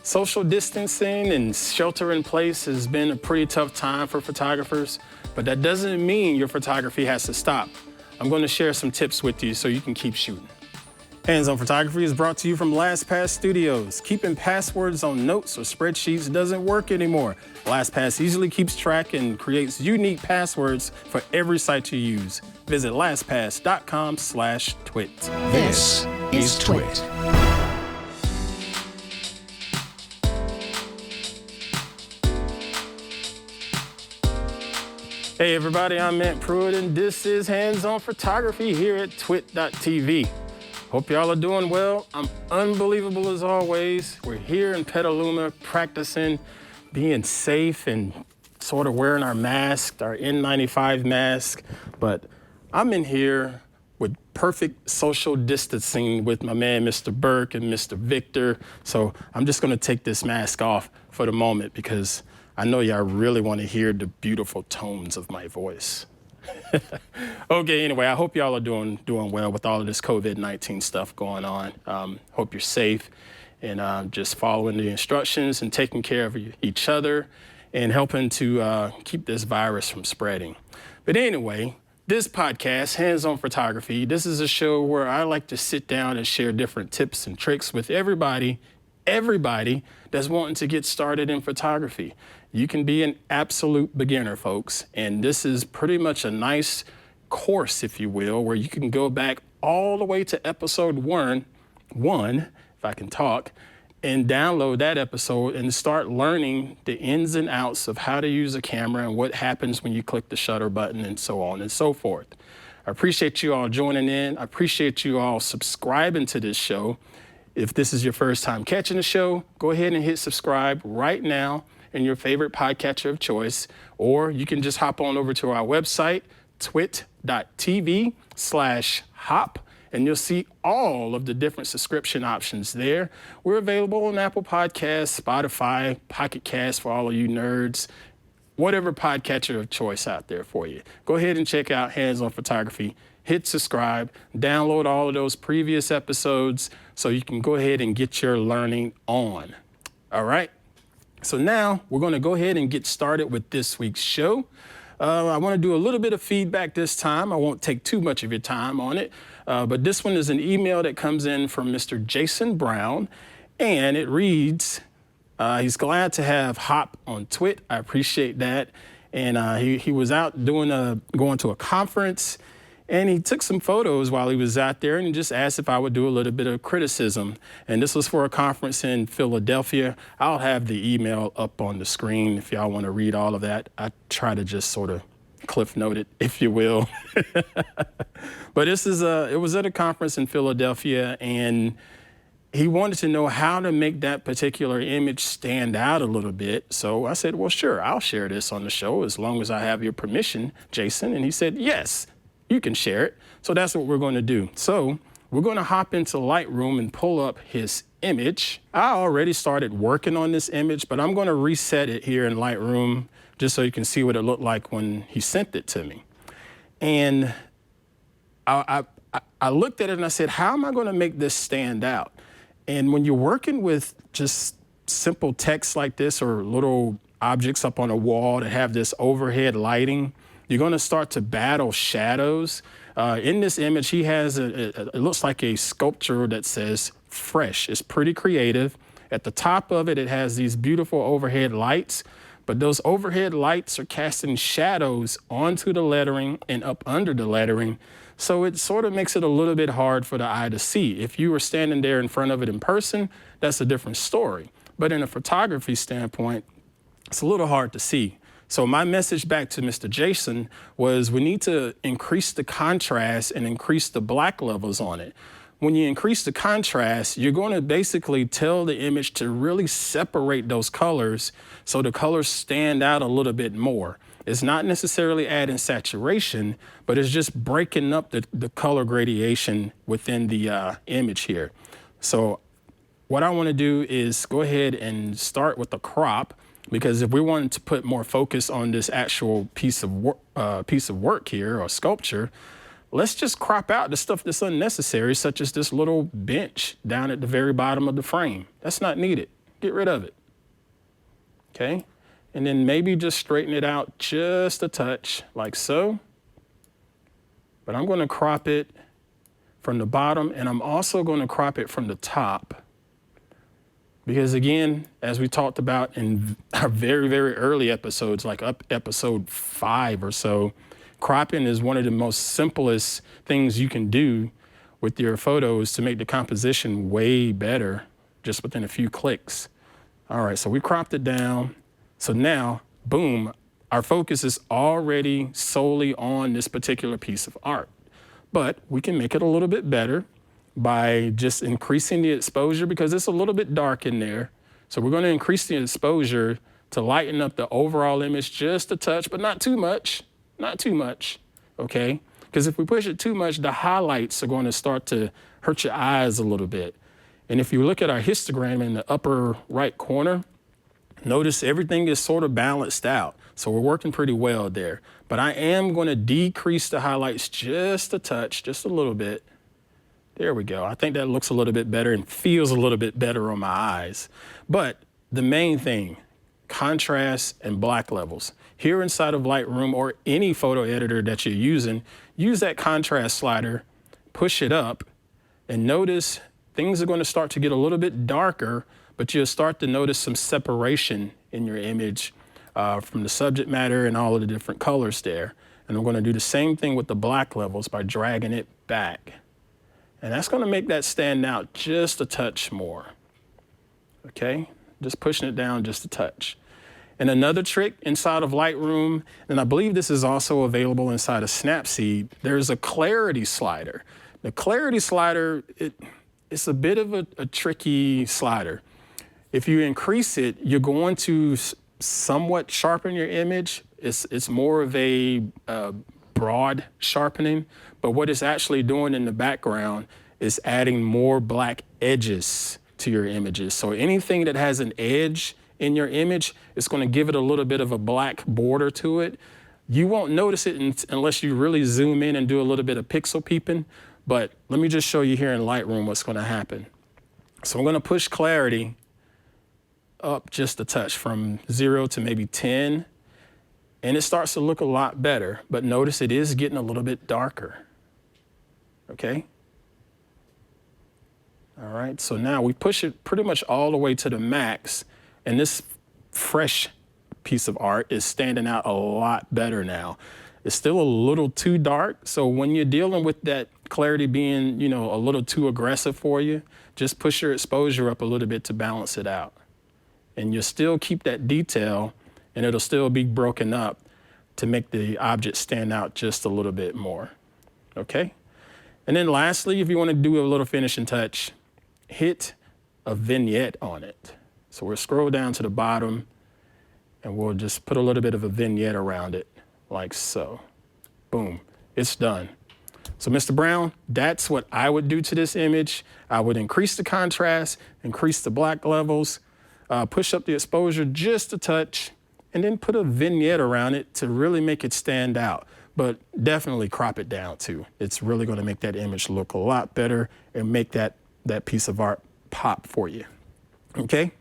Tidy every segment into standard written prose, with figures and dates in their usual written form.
Social distancing and shelter in place has been a pretty tough time for photographers, but that doesn't mean your photography has to stop. I'm going to share some tips with you so you can keep shooting. Hands-On Photography is brought to you from LastPass Studios. Keeping passwords on notes or spreadsheets doesn't work anymore. LastPass easily keeps track and creates unique passwords for every site you use. Visit lastpass.com/twit. This is TWiT. Hey everybody, I'm Pruitt and this is Hands-On Photography here at TWiT.tv. Hope y'all are doing well. I'm unbelievable as always. We're here in Petaluma practicing being safe and sort of wearing our mask, our N95 mask, but I'm in here with perfect social distancing with my man, Mr. Burke and Mr. Victor. So I'm just gonna take this mask off for the moment because I know y'all really want to hear the beautiful tones of my voice. Okay, anyway, I hope y'all are doing well with all of this COVID-19 stuff going on. Hope you're safe and just following the instructions and taking care of each other and helping to keep this virus from spreading. But anyway, this podcast, Hands-On Photography, this is a show where I like to sit down and share different tips and tricks with everybody that's wanting to get started in photography. You can be an absolute beginner, folks, and this is pretty much a nice course, if you will, where you can go back all the way to episode one, if I can talk, and download that episode and start learning the ins and outs of how to use a camera and what happens when you click the shutter button and so on and so forth. I appreciate you all joining in. I appreciate you all subscribing to this show. If this is your first time catching the show, go ahead and hit subscribe right now in your favorite podcatcher of choice, or you can just hop on over to our website, twit.tv/hop, and you'll see all of the different subscription options there. We're available on Apple Podcasts, Spotify, Pocket Cast for all of you nerds, whatever podcatcher of choice out there for you. Go ahead and check out Hands-On Photography. Hit subscribe, download all of those previous episodes so you can go ahead and get your learning on. All right. So now we're going to go ahead and get started with this week's show. I want to do a little bit of feedback this time. I won't take too much of your time on it, but this one is an email that comes in from Mr. Jason Brown, and it reads, he's glad to have Hop on TWiT. I appreciate that. And he was out going to a conference, and he took some photos while he was out there and just asked if I would do a little bit of criticism. And this was for a conference in Philadelphia. I'll have the email up on the screen if y'all want to read all of that. I try to just sort of cliff note it, if you will. But it was at a conference in Philadelphia, and he wanted to know how to make that particular image stand out a little bit. So I said, well, sure, I'll share this on the show as long as I have your permission, Jason. And he said, yes, you can share it. So that's what we're going to do. So we're going to hop into Lightroom and pull up his image. I already started working on this image, but I'm going to reset it here in Lightroom just so you can see what it looked like when he sent it to me. And I looked at it and I said, how am I going to make this stand out? And when you're working with just simple text like this or little objects up on a wall that have this overhead lighting, you're going to start to battle shadows. In this image, he has it looks like a sculpture that says fresh. It's pretty creative. At the top of it, it has these beautiful overhead lights, but those overhead lights are casting shadows onto the lettering and up under the lettering. So it sort of makes it a little bit hard for the eye to see. If you were standing there in front of it in person, that's a different story. But in a photography standpoint, it's a little hard to see. So my message back to Mr. Jason was we need to increase the contrast and increase the black levels on it. When you increase the contrast, you're going to basically tell the image to really separate those colors so the colors stand out a little bit more. It's not necessarily adding saturation, but it's just breaking up the color gradation within the image here. So what I want to do is go ahead and start with the crop, because if we wanted to put more focus on this actual piece of work here or sculpture, let's just crop out the stuff that's unnecessary, such as this little bench down at the very bottom of the frame. That's not needed. get rid of it. Okay? And then maybe just straighten it out just a touch, like so. But I'm going to crop it from the bottom, and I'm also going to crop it from the top. Because again, as we talked about in our very, very early episodes, like up episode 5 or so, cropping is one of the most simplest things you can do with your photos to make the composition way better just within a few clicks. All right, so we cropped it down. So now, boom, our focus is already solely on this particular piece of art. But we can make it a little bit better by just increasing the exposure, because it's a little bit dark in there. So we're going to increase the exposure to lighten up the overall image just a touch, but not too much, okay? Because if we push it too much, the highlights are going to start to hurt your eyes a little bit. And if you look at our histogram in the upper right corner, notice everything is sort of balanced out. So we're working pretty well there. But I am going to decrease the highlights just a touch, just a little bit. There we go. I think that looks a little bit better and feels a little bit better on my eyes. But the main thing, contrast and black levels. Here inside of Lightroom or any photo editor that you're using, use that contrast slider, push it up, and notice things are going to start to get a little bit darker, but you'll start to notice some separation in your image from the subject matter and all of the different colors there. And I'm going to do the same thing with the black levels by dragging it back. And that's going to make that stand out just a touch more. Okay? Just pushing it down just a touch. And another trick inside of Lightroom, and I believe this is also available inside of Snapseed, there's a clarity slider. The clarity slider, it's a bit of a tricky slider. If you increase it, you're going to somewhat sharpen your image. It's more of a broad sharpening, but what it's actually doing in the background is adding more black edges to your images. So anything that has an edge in your image, it's going to give it a little bit of a black border to it. You won't notice it unless you really zoom in and do a little bit of pixel peeping, but let me just show you here in Lightroom what's going to happen. So I'm going to push clarity up just a touch from 0 to maybe 10. And it starts to look a lot better, but notice it is getting a little bit darker, okay? All right, so now we push it pretty much all the way to the max, and this fresh piece of art is standing out a lot better now. It's still a little too dark, so when you're dealing with that clarity being, you know, a little too aggressive for you, just push your exposure up a little bit to balance it out. And you'll still keep that detail, and it'll still be broken up to make the object stand out just a little bit more, okay? And then lastly, if you want to do a little finishing touch, hit a vignette on it. So we'll scroll down to the bottom, and we'll just put a little bit of a vignette around it, like so. Boom, it's done. So Mr. Brown, that's what I would do to this image. I would increase the contrast, increase the black levels, push up the exposure just a touch, and then put a vignette around it to really make it stand out. But definitely crop it down too. It's really going to make that image look a lot better and make that piece of art pop for you. Okay?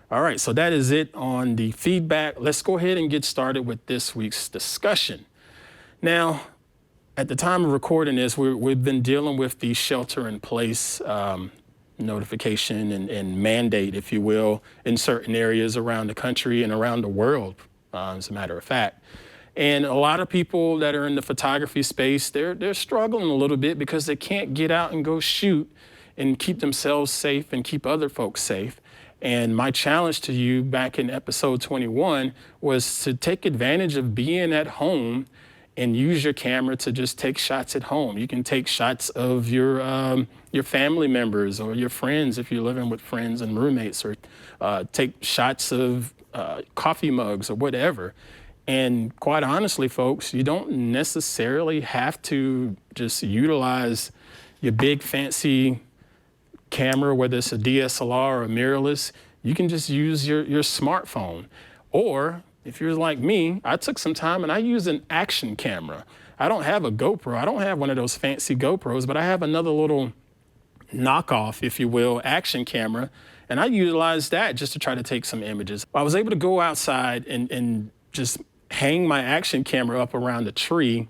All right, so that is it on the feedback. Let's go ahead and get started with this week's discussion. Now, at the time of recording this, we've been dealing with the shelter-in-place notification and mandate, if you will, in certain areas around the country and around the world, as a matter of fact. And a lot of people that are in the photography space, they're struggling a little bit because they can't get out and go shoot and keep themselves safe and keep other folks safe. And my challenge to you back in episode 21 was to take advantage of being at home and use your camera to just take shots at home. You can take shots of your family members or your friends if you're living with friends and roommates, or take shots of coffee mugs or whatever. And quite honestly, folks, you don't necessarily have to just utilize your big fancy camera, whether it's a DSLR or a mirrorless. You can just use your smartphone. Or if you're like me, I took some time and I use an action camera. I don't have a GoPro. I don't have one of those fancy GoPros, but I have another little knockoff, if you will, action camera. And I utilized that just to try to take some images. I was able to go outside and just hang my action camera up around the tree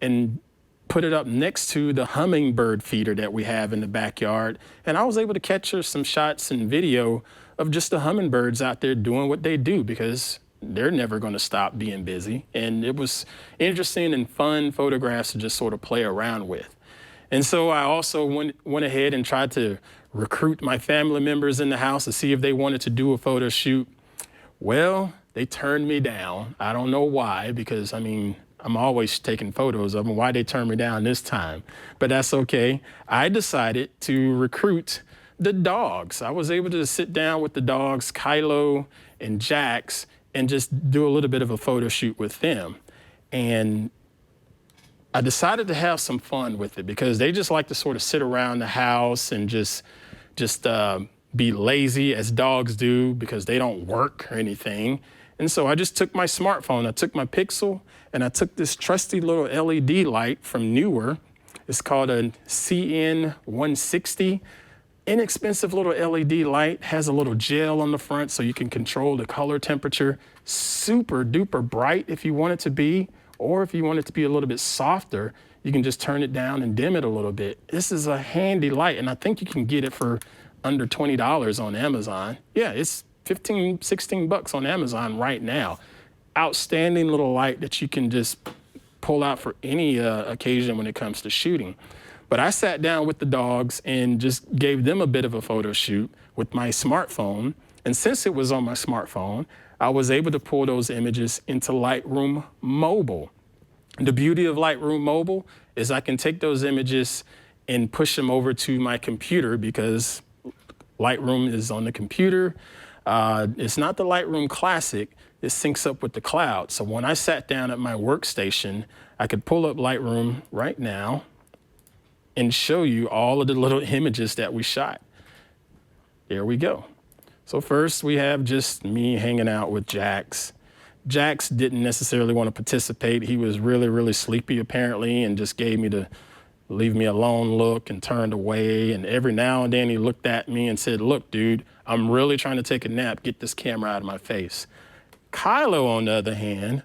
and put it up next to the hummingbird feeder that we have in the backyard. And I was able to capture some shots and video of just the hummingbirds out there doing what they do, because they're never going to stop being busy. And it was interesting and fun photographs to just sort of play around with. And so I also went ahead and tried to recruit my family members in the house to see if they wanted to do a photo shoot. Well, they turned me down. I don't know why, because I mean, I'm always taking photos of them. Why they turned me down this time? But that's okay. I decided to recruit the dogs. I was able to sit down with the dogs, Kylo and Jax, and just do a little bit of a photo shoot with them. And I decided to have some fun with it because they just like to sort of sit around the house and just be lazy, as dogs do, because they don't work or anything. And so I just took my smartphone, I took my Pixel, and I took this trusty little LED light from Newer. It's called a CN160. Inexpensive little LED light, has a little gel on the front so you can control the color temperature. Super duper bright if you want it to be, or if you want it to be a little bit softer, you can just turn it down and dim it a little bit. This is a handy light, and I think you can get it for under $20 on Amazon. Yeah, it's 15, 16 bucks on Amazon right now. Outstanding little light that you can just pull out for any occasion when it comes to shooting. But I sat down with the dogs and just gave them a bit of a photo shoot with my smartphone. And since it was on my smartphone, I was able to pull those images into Lightroom Mobile. The beauty of Lightroom Mobile is I can take those images and push them over to my computer, because Lightroom is on the computer. It's not the Lightroom Classic. It syncs up with the cloud. So when I sat down at my workstation, I could pull up Lightroom right now and show you all of the little images that we shot. There we go. So first we have just me hanging out with Jax. Jax didn't necessarily want to participate. He was really, really sleepy apparently, and just gave me the leave me alone look and turned away. And every now and then he looked at me and said, "Look, dude, I'm really trying to take a nap. Get this camera out of my face." Kylo, on the other hand,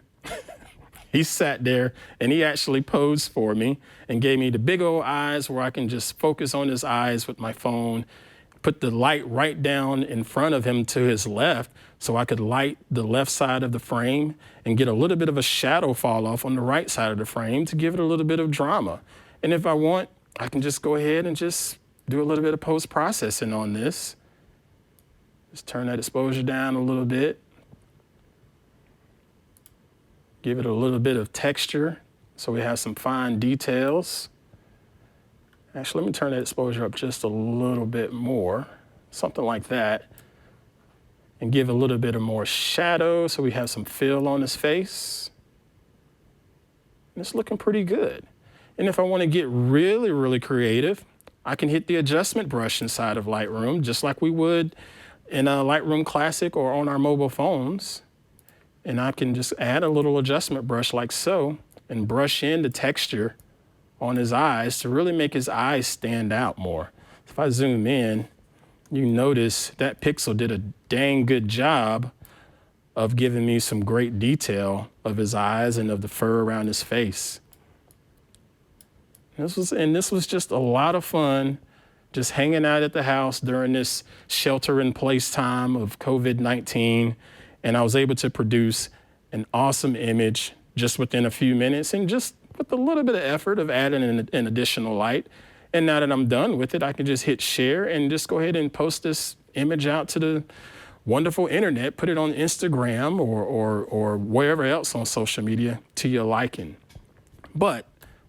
he sat there and he actually posed for me and gave me the big old eyes where I can just focus on his eyes with my phone, put the light right down in front of him to his left so I could light the left side of the frame and get a little bit of a shadow fall off on the right side of the frame to give it a little bit of drama. And if I want, I can just go ahead and just do a little bit of post-processing on this. Just turn that exposure down a little bit. Give it a little bit of texture so we have some fine details. Actually, let me turn that exposure up just a little bit more, something like that. And give a little bit of more shadow so we have some fill on his face. And it's looking pretty good. And if I want to get really, really creative, I can hit the adjustment brush inside of Lightroom, just like we would in a Lightroom Classic or on our mobile phones. And I can just add a little adjustment brush like so and brush in the texture on his eyes to really make his eyes stand out more. If I zoom in, you notice that Pixel did a dang good job of giving me some great detail of his eyes and of the fur around his face. This was just a lot of fun, just hanging out at the house during this shelter-in-place time of COVID-19. And I was able to produce an awesome image just within a few minutes, and just with a little bit of effort of adding an additional light. And now that I'm done with it, I can just hit share and just go ahead and post this image out to the wonderful internet, put it on Instagram or wherever else on social media to your liking. But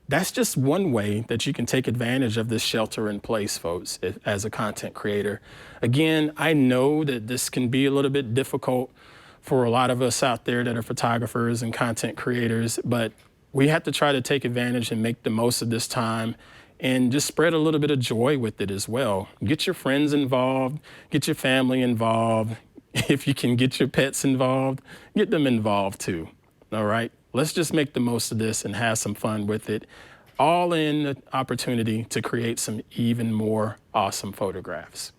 that's just one way that you can take advantage of this shelter in place, folks, as a content creator. Again, I know that this can be a little bit difficult for a lot of us out there that are photographers and content creators, but we have to try to take advantage and make the most of this time and just spread a little bit of joy with it as well. Get your friends involved, get your family involved. If you can get your pets involved, get them involved too, all right? Let's just make the most of this and have some fun with it, all in the opportunity to create some even more awesome photographs.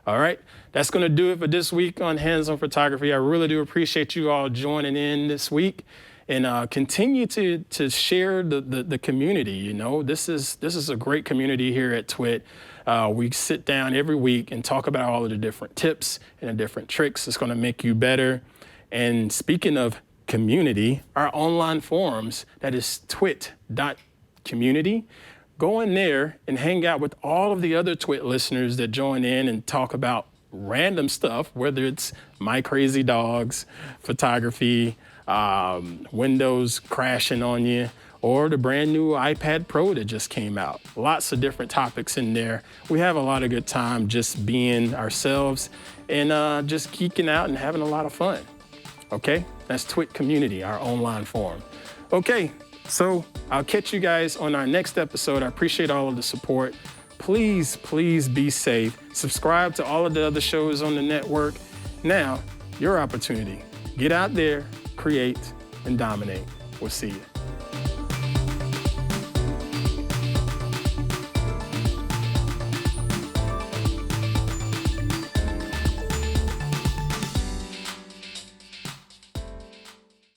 All right, that's going to do it for this week on Hands-On Photography. I really do appreciate you all joining in this week, and continue to share the community. You know, this is a great community here at TWiT. We sit down every week and talk about all of the different tips and the different tricks that's going to make you better. And speaking of community, our online forums, that is twit.community. Go in there and hang out with all of the other TWiT listeners that join in and talk about random stuff, whether it's my crazy dogs, photography, Windows crashing on you, or the brand new iPad Pro that just came out. Lots of different topics in there. We have a lot of good time just being ourselves and just geeking out and having a lot of fun. Okay, that's TWiT Community, our online forum. Okay, so I'll catch you guys on our next episode. I appreciate all of the support. Please, please be safe. Subscribe to all of the other shows on the network. Now, your opportunity. Get out there, create, and dominate. We'll see you.